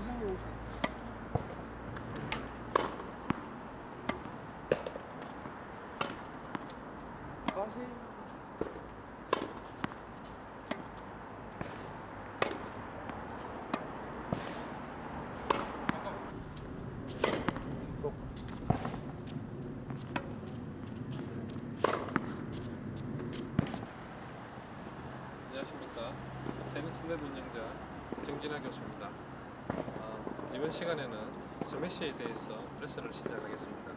선생님 오셨 가세요. 안녕하십니까. 테니스넷 운영자 정진아 교수입니다. 이번 시간에는 스매시에 대해서 레슨을 시작하겠습니다.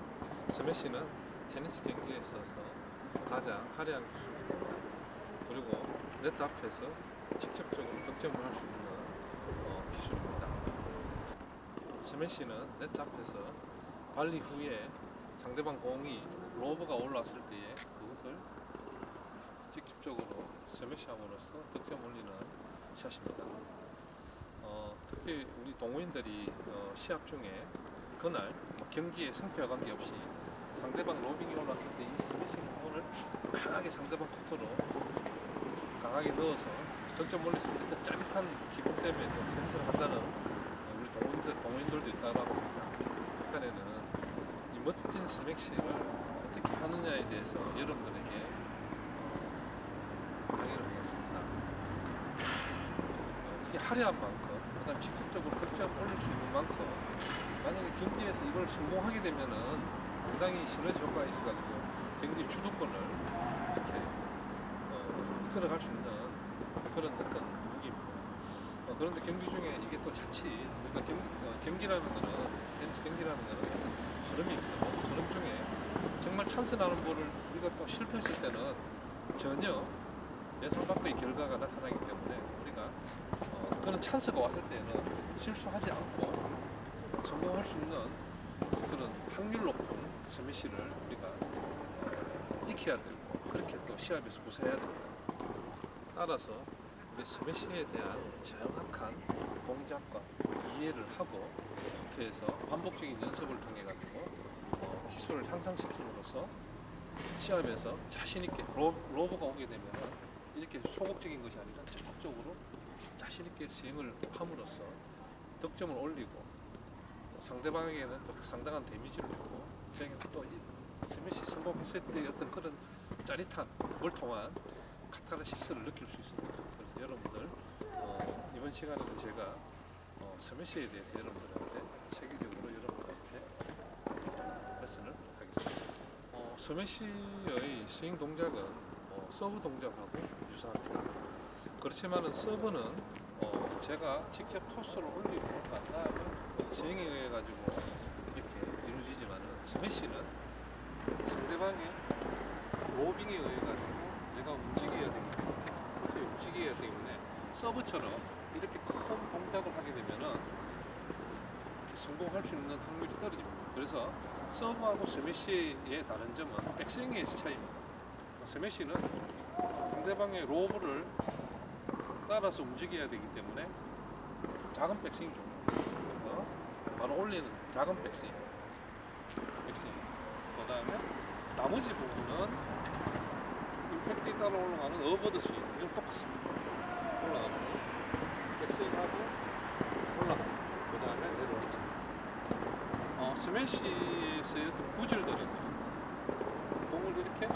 스매시는 테니스 경기에 있어서 가장 화려한 기술입니다. 그리고 네트 앞에서 직접적으로 득점을 할 수 있는 기술입니다. 스매시는 네트 앞에서 발리 후에 상대방 공이 로브가 올라왔을 때에 그것을 직접적으로 스매시함으로써 득점 올리는 샷입니다. 특히 우리 동호인들이 시합 중에 그날 경기에 승패와 관계없이 상대방 로빙이 올라왔을 때 이 스매시 공을 강하게 상대방 코트로 강하게 넣어서 득점 올렸을 때 그 짜릿한 기분 때문에 또 테니스를 한다는 우리 동호인들도 있다고 합니다. 시간에는 이 멋진 스매시를 어떻게 하느냐에 대해서 여러분들에게 강의를 하겠습니다. 이게 화려한 만큼, 그 다음 직접적으로 득점 올릴 수 있는 만큼, 만약에 경기에서 이걸 성공하게 되면은 상당히 시너지 효과가 있어가지고 경기 주도권을 이렇게 이끌어갈 수 있는 그런 어떤 무기입니다. 그런데 경기 중에 이게 또 자칫, 그러니까 경기라는 거는, 테니스 경기라는 거는 어떤 흐름입니다. 흐름 중에 정말 찬스 나는 볼을 우리가 또 실패했을 때는 전혀 예상 밖의 결과가 나타나기 때문에 우리가 그런 찬스가 왔을 때는 실수하지 않고 성공할 수 있는 그런 확률 높은 스매시를 우리가 익혀야 되고 그렇게 또 시합에서 구사해야 됩니다. 따라서 우리 스매시에 대한 정확한 동작과 이해를 하고 코트에서 반복적인 연습을 통해 가지고 기술을 향상시킴으로써 시합에서 자신 있게 로브가 오게 되면 이렇게 소극적인 것이 아니라 적극적으로 자신 있게 스윙을 함으로써 득점을 올리고 상대방에게는 또 상당한 데미지를 주고 저에게는 또 이 스매시 성공했을 때 어떤 그런 짜릿한 멀통한 카타르시스를 느낄 수 있습니다. 그래서 여러분들 이번 시간에는 제가 스매시에 대해서 여러분들한테 체계적으로 여러분들한테 레슨을 하겠습니다. 스매시의 스윙 동작은 서브 동작하고 유사합니다. 그렇지만은 서브는 제가 직접 토스를 올리고 난 다음에 스윙에 의해 가지고 이렇게 이루어지지만은 스매시는 상대방의 로빙에 의해 가지고 내가 움직여야 되기 때문에 코트에 움직여야 되기 때문에 서브처럼 이렇게 큰 동작을 하게 되면은 이렇게 성공할 수 있는 확률이 떨어집니다. 그래서 서브하고 스매시의 다른 점은 백스윙에서 차이입니다. 스매시는 상대방의 로브를 따라서 움직여야 되기 때문에 작은 백스윙 줍니다. 그래서 바로 올리는 작은 백스윙. 그 다음에 나머지 부분은 임팩트에 따라 올라가는 어버드 스윙. 이건 똑같습니다. 올라가는 백스윙하고 올라가는. 그 다음에 내려오죠. 스매시에서의 어떤 구질들은 공을 이렇게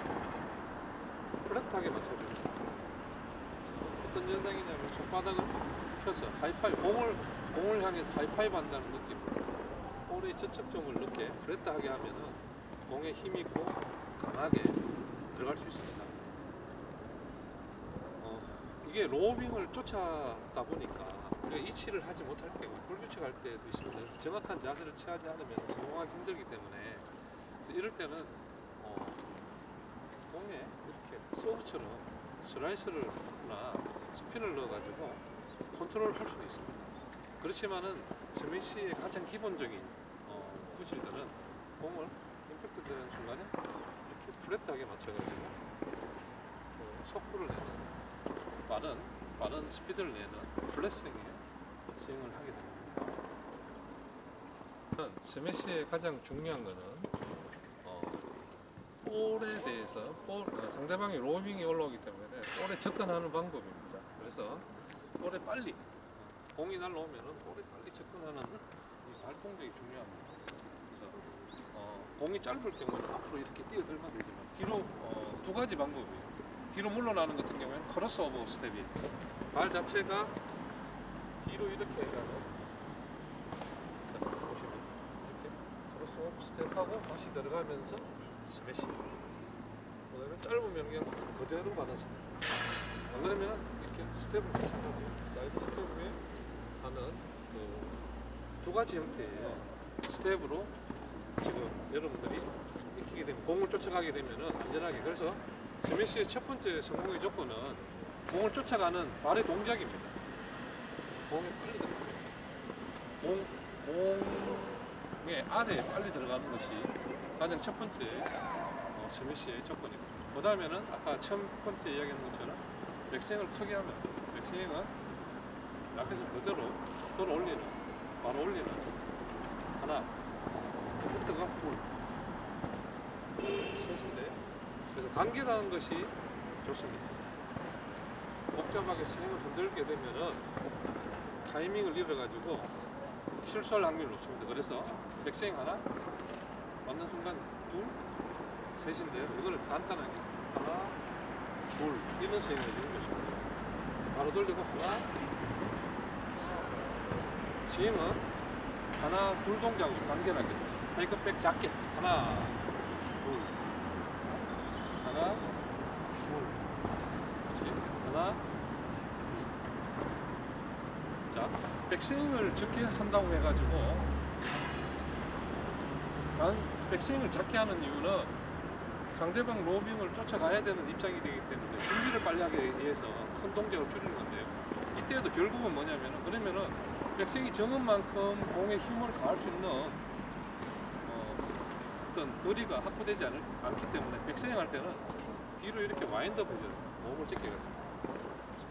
플랫하게 맞춰줍니다. 어떤 현상이냐면 손바닥을 펴서 하이파이브, 공을 향해서 하이파이브 한다는 느낌으로 볼의 저착점을 늦게 플랫하게 하면은 공에 힘이 있고 강하게 들어갈 수 있습니다. 이게 로빙을 쫓아다 보니까 우리가 이치를 하지 못할 경우 불규칙할 때도 있습니다. 그래서 정확한 자세를 취하지 않으면 성공하기 힘들기 때문에 이럴 때는 공에 이렇게 서브처럼 슬라이스를나 스핀을 넣어가지고 컨트롤을 할 수도 있습니다. 그렇지만은 스매시의 가장 기본적인 구질들은 공을 임팩트 되는 순간에 이렇게 플랫하게 맞춰가지고 속구를 내는 빠른 스피드를 내는 플랫스윙에 스윙을 하게 됩니다. 스매시의 가장 중요한 거는 볼에 대해서 상대방이 로빙이 올라오기 때문에 볼에 접근하는 방법입니다. 그래서 볼에 빨리 공이 날라오면은 볼에 빨리 접근하는 이 발 동작이 중요합니다. 그래서 공이 짧을 경우는 앞으로 이렇게 뛰어들면 되지만 뒤로 두 가지 방법이에요. 뒤로 물러나는 같은 경우에는 크로스오버 스텝이에요. 발 자체가 뒤로 이렇게 해가지고 자, 보시면 이렇게 크로스오버 스텝하고 다시 들어가면서 스매시. 그다음에 짧으면 그냥 그대로 가는 스텝. 안 그러면 이렇게 스텝을 마찬가지예요. 사이드 스텝에 하는 그 두 가지 형태의 스텝으로 지금 여러분들이 익히게 되면 공을 쫓아가게 되면은 안전하게. 그래서 스매시의 첫 번째 성공의 조건은 공을 쫓아가는 발의 동작입니다. 공에 빨리 들어가는 공의 아래에 빨리 들어가는 것이 가장 첫 번째 스매시의 조건입니다. 그 다음에는 아까 첫 번째 이야기한 것처럼 백스윙을 크게 하면 백스윙은 라켓을 그대로 돌아 올리는 바로 올리는 하나 히트가 둘 셋인데 그래서 간결한 것이 좋습니다. 복잡하게 스윙을 흔들게 되면은 타이밍을 잃어가지고 실수할 확률이 높습니다. 그래서 백스윙 하나 맞는 순간 둘 셋인데요. 이거를 간단하게 하나 둘 이런 스윙을 해주는 것입니다. 바로 돌리고 하나 스윙은 하나 둘 동작으로 간결하게 테이크백 작게 하나 둘 하나 둘 다시 하나 둘. 자 백스윙을 적게 한다고 해가지고 백스윙을 작게 하는 이유는 상대방 로빙을 쫓아가야 되는 입장이 되기 때문에 준비를 빨리 하기 위해서 큰 동작을 줄이는 건데요. 이때도 결국은 뭐냐면은 그러면은 백스윙이 적은 만큼 공에 힘을 가할 수 있는 어떤 거리가 확보되지 않기 때문에 백스윙 할 때는 뒤로 이렇게 와인드업 해줘요. 몸을 제껴가지고.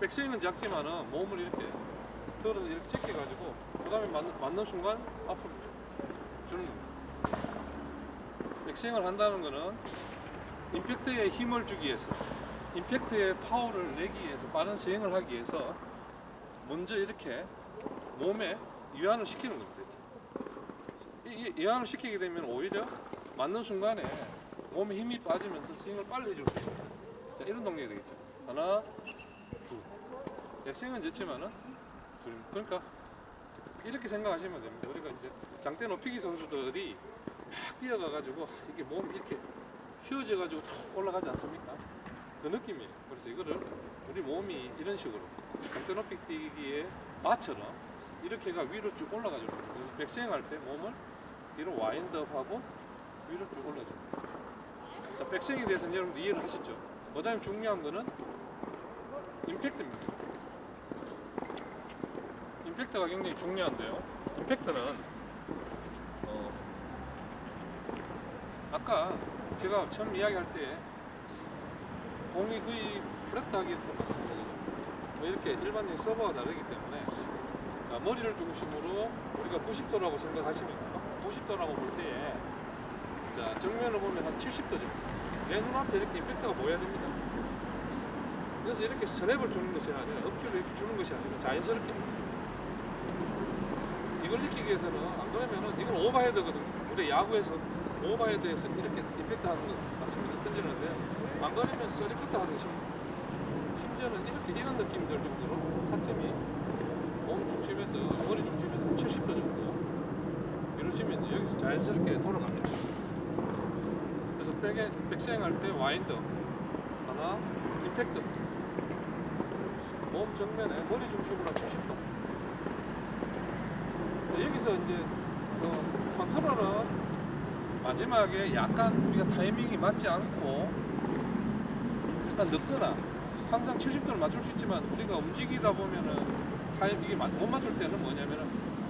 백스윙은 작지만은 몸을 이렇게 들어서 이렇게 제껴가지고 그 다음에 맞는 순간 앞으로 주는 겁니다. 백스윙을 한다는 거는 임팩트에 힘을 주기 위해서 임팩트의 파워를 내기 위해서 빠른 스윙을 하기 위해서 먼저 이렇게 몸에 이완을 시키는 겁니다. 이완을 시키게 되면 오히려 맞는 순간에 몸에 힘이 빠지면서 스윙을 빨리 해줄 수 있습니다. 자, 이런 동작이 되겠죠. 하나, 둘. 백스윙은 좋지만은 둘. 그러니까 이렇게 생각하시면 됩니다. 우리가 이제 장대 높이기 선수들이 막 뛰어가가지고 이게 몸이 이렇게 휘어져가지고 툭 올라가지 않습니까? 그 느낌이에요. 그래서 이거를 우리 몸이 이런 식으로 장대 높이 뛰기에 바처럼 이렇게가 위로 쭉 올라가죠. 그래서 백스윙 할 때 몸을 뒤로 와인드업하고 위로 쭉 올라줍니다. 자, 백스윙에 대해서는 여러분들 이해를 하셨죠? 그 다음에 중요한 거는 임팩트입니다. 임팩트가 굉장히 중요한데요. 임팩트는 아까 제가 처음 이야기할 때 공이 거의 플랫하게 이렇게 맞습니다. 이렇게 일반적인 서버가 다르기 때문에 자, 머리를 중심으로 우리가 90도라고 생각하시면 90도라고 볼 때에 자, 정면을 보면 한 70도 정도 내 눈앞에 이렇게 임팩트가 보여야 됩니다. 그래서 이렇게 스냅을 주는 것이 아니라 억지로 이렇게 주는 것이 아니라 자연스럽게 이걸 익히기 위해서는 안 그러면은 이건 오버헤드거든요. 우리 야구에서 오버헤드에서 이렇게 임팩트 하는 것 같습니다. 던지는데 안 그러면 서리커트 하는 것입니다. 심지어는 이렇게 이런 느낌 들 정도로 타점이 몸 중심에서 머리 중심에서 70도 정도 이루어지면 여기서 자연스럽게 돌아갑니다. 그래서 백스윙 할 때 와인드 하나 임팩트 몸 정면에 머리 중심으로 70도 여기서 이제 컨트롤은 마지막에 약간 우리가 타이밍이 맞지 않고 약간 늦거나 항상 70도를 맞출 수 있지만 우리가 움직이다 보면은 이게 못 맞출 때는 뭐냐면은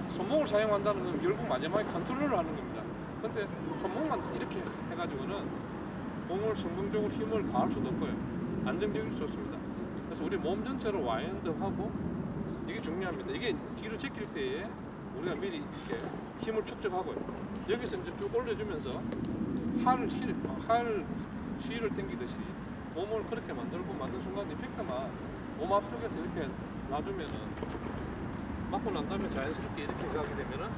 손목을 사용한다는 건 결국 마지막에 컨트롤을 하는 겁니다. 근데 손목만 이렇게 해가지고는 공을 성공적으로 힘을 가할 수도 없고요. 안정적일 수 없습니다. 그래서 우리 몸 전체를 와인드하고 이게 중요합니다. 이게 뒤로 제낄 때에 우리가 미리 이렇게 힘을 축적하고요. 여기서 이제 쭉 올려주면서 할 시를 당기듯이 몸을 그렇게 만들고 만든 순간 이펙트만 몸 앞쪽에서 이렇게 놔주면은 맞고 난 다음에 자연스럽게 이렇게 가게 되면은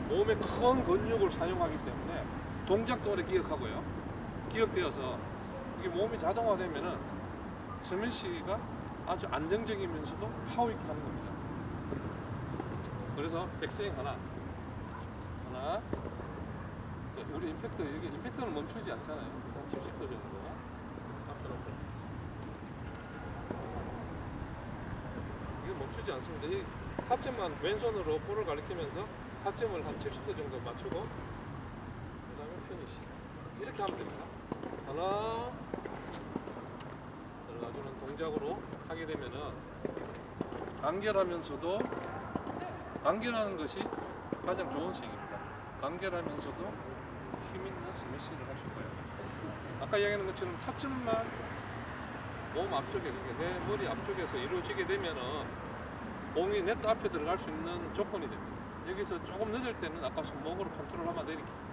몸에 큰 근육을 사용하기 때문에 동작도 오래 기억하고요. 기억되어서 이게 몸이 자동화되면은 스매시가 아주 안정적이면서도 파워 있게 하는 겁니다. 그래서 백스윙 하나. 자, 우리 임팩트, 여기 임팩트는 멈추지 않잖아요. 한 70도 정도 앞에 놓고. 이거 멈추지 않습니다. 이 타점만 왼손으로 볼을 가리키면서 타점을 한 70도 정도 맞추고 그 다음에 피니시 이렇게 하면 됩니다. 하나 들어가주는 동작으로 하게 되면은 간결하면서도 간결하는 것이 가장 좋은 스윙입니다. 간결하면서도 힘있는 스매시를 할 수 있고요. 아까 이야기하는 것처럼 타점만 몸 앞쪽에, 내 머리 앞쪽에서 이루어지게 되면은 공이 네트 앞에 들어갈 수 있는 조건이 됩니다. 여기서 조금 늦을 때는 아까 손목으로 컨트롤하면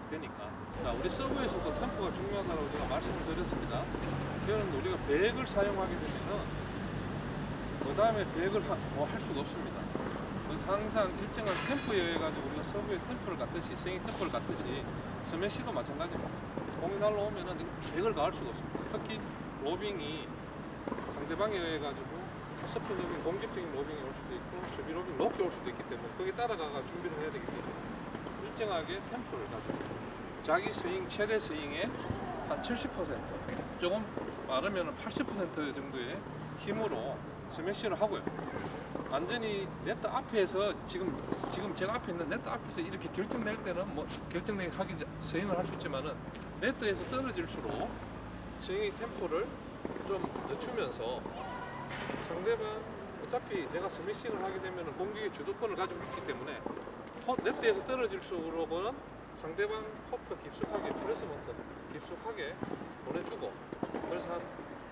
되니까. 자, 우리 서브에서도 템포가 중요하다고 제가 말씀을 드렸습니다. 그러면 우리가 백을 사용하게 되면은 그 다음에 백을 할 수가 없습니다. 그래서 항상 일정한 템포에 의해 가지고 우리가 서브의 템포를 갖듯이 스윙 템포를 갖듯이 스매시도 마찬가지입니다. 공이 날라오면은 백을 가할 수가 없습니다. 특히 로빙이 상대방에 의해 가지고 탑스핀 로빙, 공격적인 로빙이 올 수도 있고 수비 로빙 높게 올 수도 있기 때문에 거기에 따라가 준비를 해야 되기 때문에 일정하게 템포를 가지고 자기 스윙 최대 스윙의 한 70% 조금 빠르면 80% 정도의 힘으로 스매시를 하고요. 완전히 네트 앞에서 지금 제가 앞에 있는 네트 앞에서 이렇게 결정낼 때는 뭐 결정내기 하기 스윙을 할 수 있지만은 네트에서 떨어질수록 스윙의 템포를 좀 늦추면서 상대방 어차피 내가 스매싱을 하게 되면 공격의 주도권을 가지고 있기 때문에 네트에서 떨어질수록은 상대방 코트 깊숙하게 프레스 모터 깊숙하게 보내주고 그래서 한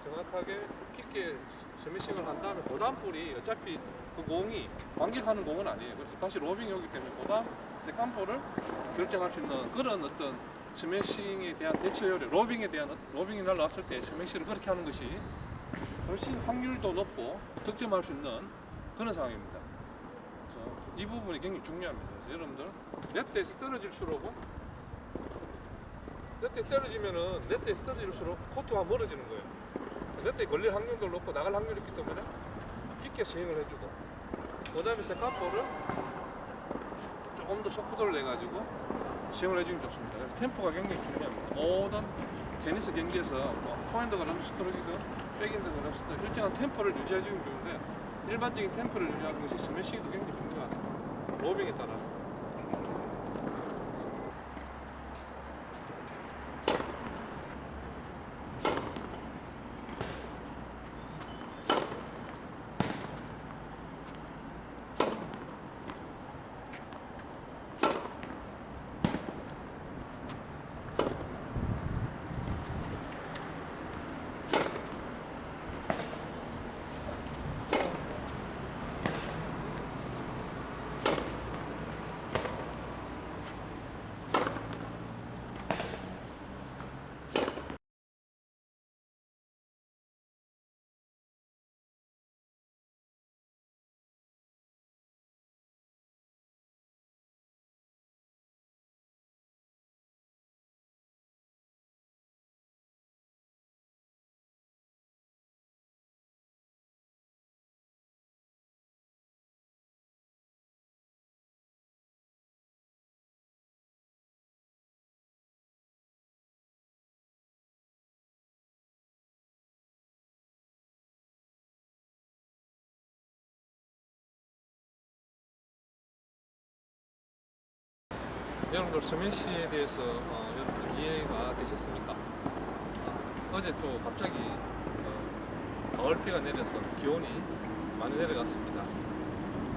정확하게 깊게 스매싱을 한 다음에 그 다음 볼이 어차피 그 공이 완격하는 공은 아니에요. 그래서 다시 로빙이 오기 때문에 그 다음 세컨볼을 결정할 수 있는 그런 어떤 스매싱에 대한 대처 요령, 로빙이 날라왔을 때 스매싱을 그렇게 하는 것이 훨씬 확률도 높고 득점할 수 있는 그런 상황입니다. 그래서 이 부분이 굉장히 중요합니다. 그래서 여러분들 네트에서 떨어질수록은 네트에서 떨어질수록 코트가 멀어지는 거예요. 네트에 걸릴 확률도 높고 나갈 확률이 있기 때문에 깊게 스윙을 해주고 그 다음에 세컨볼을 조금 더 속도를 내가지고 스윙을 해주면 좋습니다. 그래서 템포가 굉장히 중요합니다. 모든 테니스 경기에서 뭐 포핸드 그라운드 스트로크든 백핸드 그라운드 스트로크 일정한 템포를 유지해주면 좋은데 일반적인 템포를 유지하는 것이 스매싱에도 굉장히 중요하다. 로빙에 따라서. 여러분들 스매시에 대해서 여러분들 이해가 되셨습니까? 어제 또 갑자기 가을비가 내려서 기온이 많이 내려갔습니다.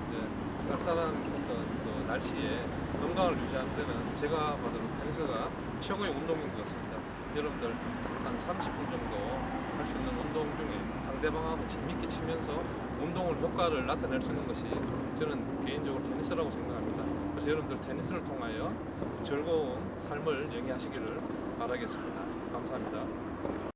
이제 쌀쌀한 어떤 그 날씨에 건강을 유지하는 데는 제가 봐도 테니스가 최고의 운동인 것 같습니다. 여러분들 한 30분 정도 할 수 있는 운동 중에 상대방하고 재밌게 치면서 운동을 효과를 나타낼 수 있는 것이 저는 개인적으로 테니스라고 생각합니다. 그래서 여러분들 테니스를 통하여 즐거운 삶을 영위하시기를 바라겠습니다. 감사합니다.